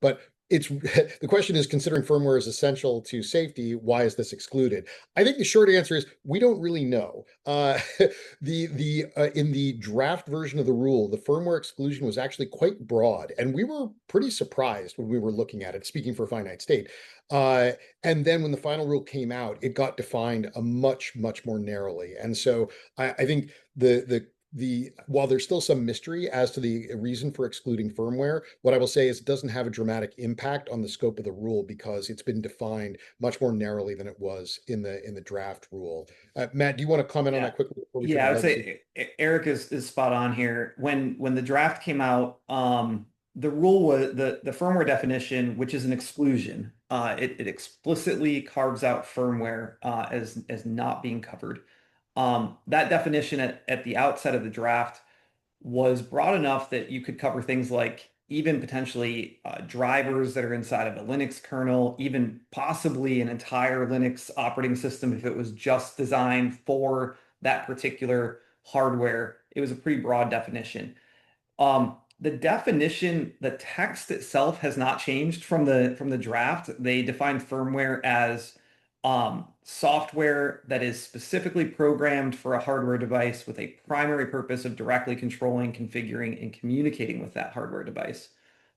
But it's the question is, considering firmware is essential to safety, why is this excluded? I think the short answer is we don't really know. The in the draft version of the rule, the firmware exclusion was actually quite broad, and we were pretty surprised when we were looking at it. Speaking for finite state, uh, and then when the final rule came out, it got defined a much more narrowly. And so I think the while there's still some mystery as to the reason for excluding firmware, what I will say is it doesn't have a dramatic impact on the scope of the rule because it's been defined much more narrowly than it was in the draft rule. Matt, do you want to comment on Yeah. that quickly before we turn Yeah, to I would legacy? say Eric is spot on here. When the draft came out, the rule was the firmware definition, which is an exclusion. It explicitly carves out firmware as not being covered. That definition at the outset of the draft was broad enough that you could cover things like even potentially drivers that are inside of a Linux kernel, even possibly an entire Linux operating system if it was just designed for that particular hardware. It was a pretty broad definition. The definition, the text itself has not changed from the draft. They define firmware as software that is specifically programmed for a hardware device with a primary purpose of directly controlling, configuring, and communicating with that hardware device.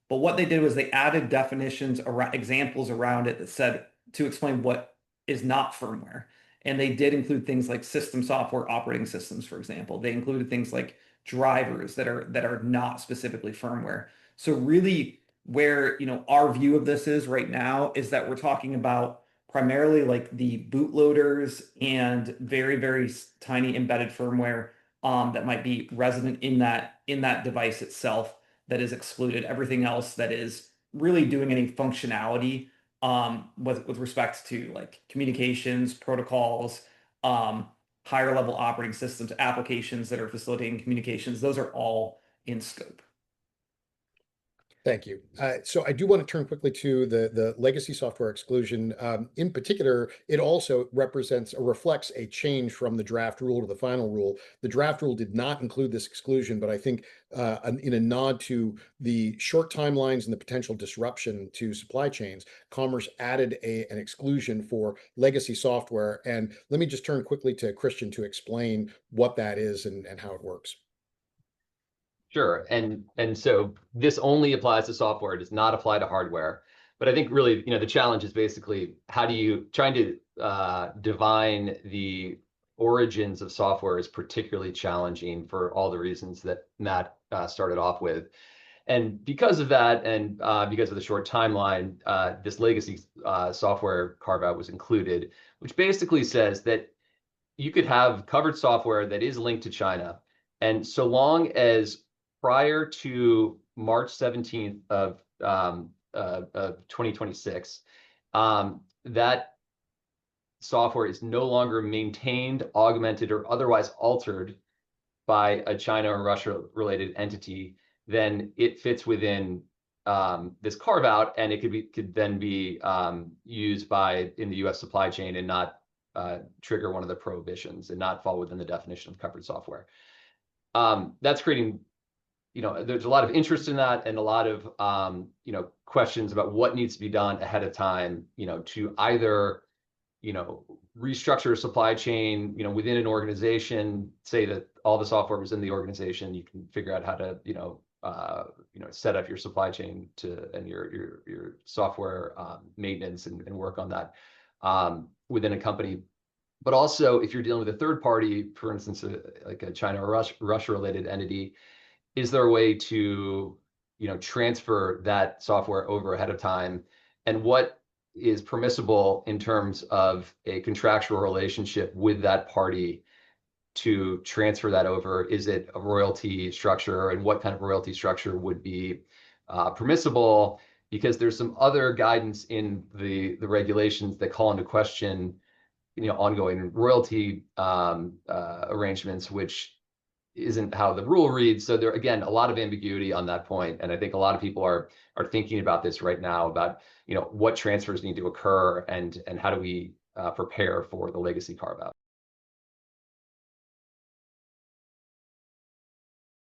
But what they did was they added definitions around examples around it that said to explain what is not firmware. And they did include things like system software operating systems, for example. They included things like drivers that are not specifically firmware. So really where, our view of this is right now is that we're talking about primarily like the bootloaders and very tiny embedded firmware that might be resident in that device itself that is excluded. Everything else that is really doing any functionality with respect to like communications, protocols, um, higher level operating systems, applications that are facilitating communications, those are all in scope. Thank you. So I do want to turn quickly to the legacy software exclusion. In particular, it also represents or reflects a change from the draft rule to the final rule. The draft rule did not include this exclusion, but I think in a nod to the short timelines and the potential disruption to supply chains, Commerce added an exclusion for legacy software. And let me just turn quickly to Christian to explain what that is and how it works. Sure. And so this only applies to software, it does not apply to hardware. But I think really, the challenge is basically how do you trying to divine the origins of software is particularly challenging for all the reasons that Matt started off with. And because of that, and because of the short timeline, this legacy software carve-out was included, which basically says that you could have covered software that is linked to China. And so long as prior to March 17th of 2026, that software is no longer maintained, augmented, or otherwise altered by a China or Russia related entity, then it fits within this carve out, and it could then be used in the U.S. supply chain and not trigger one of the prohibitions and not fall within the definition of covered software. That's creating, there's a lot of interest in that and a lot of questions about what needs to be done ahead of time, to either restructure a supply chain, within an organization, say that all the software was in the organization, you can figure out how to, set up your supply chain and your software maintenance and work on that within a company. But also, if you're dealing with a third party, for instance, like a China or Russia related entity, is there a way to, transfer that software over ahead of time? And what is permissible in terms of a contractual relationship with that party to transfer that over? Is it a royalty structure, and what kind of royalty structure would be permissible? Because there's some other guidance in the regulations that call into question, ongoing royalty arrangements, which isn't how the rule reads. So there, again, a lot of ambiguity on that point. And I think a lot of people are thinking about this right now about, what transfers need to occur and how do we prepare for the legacy carve out.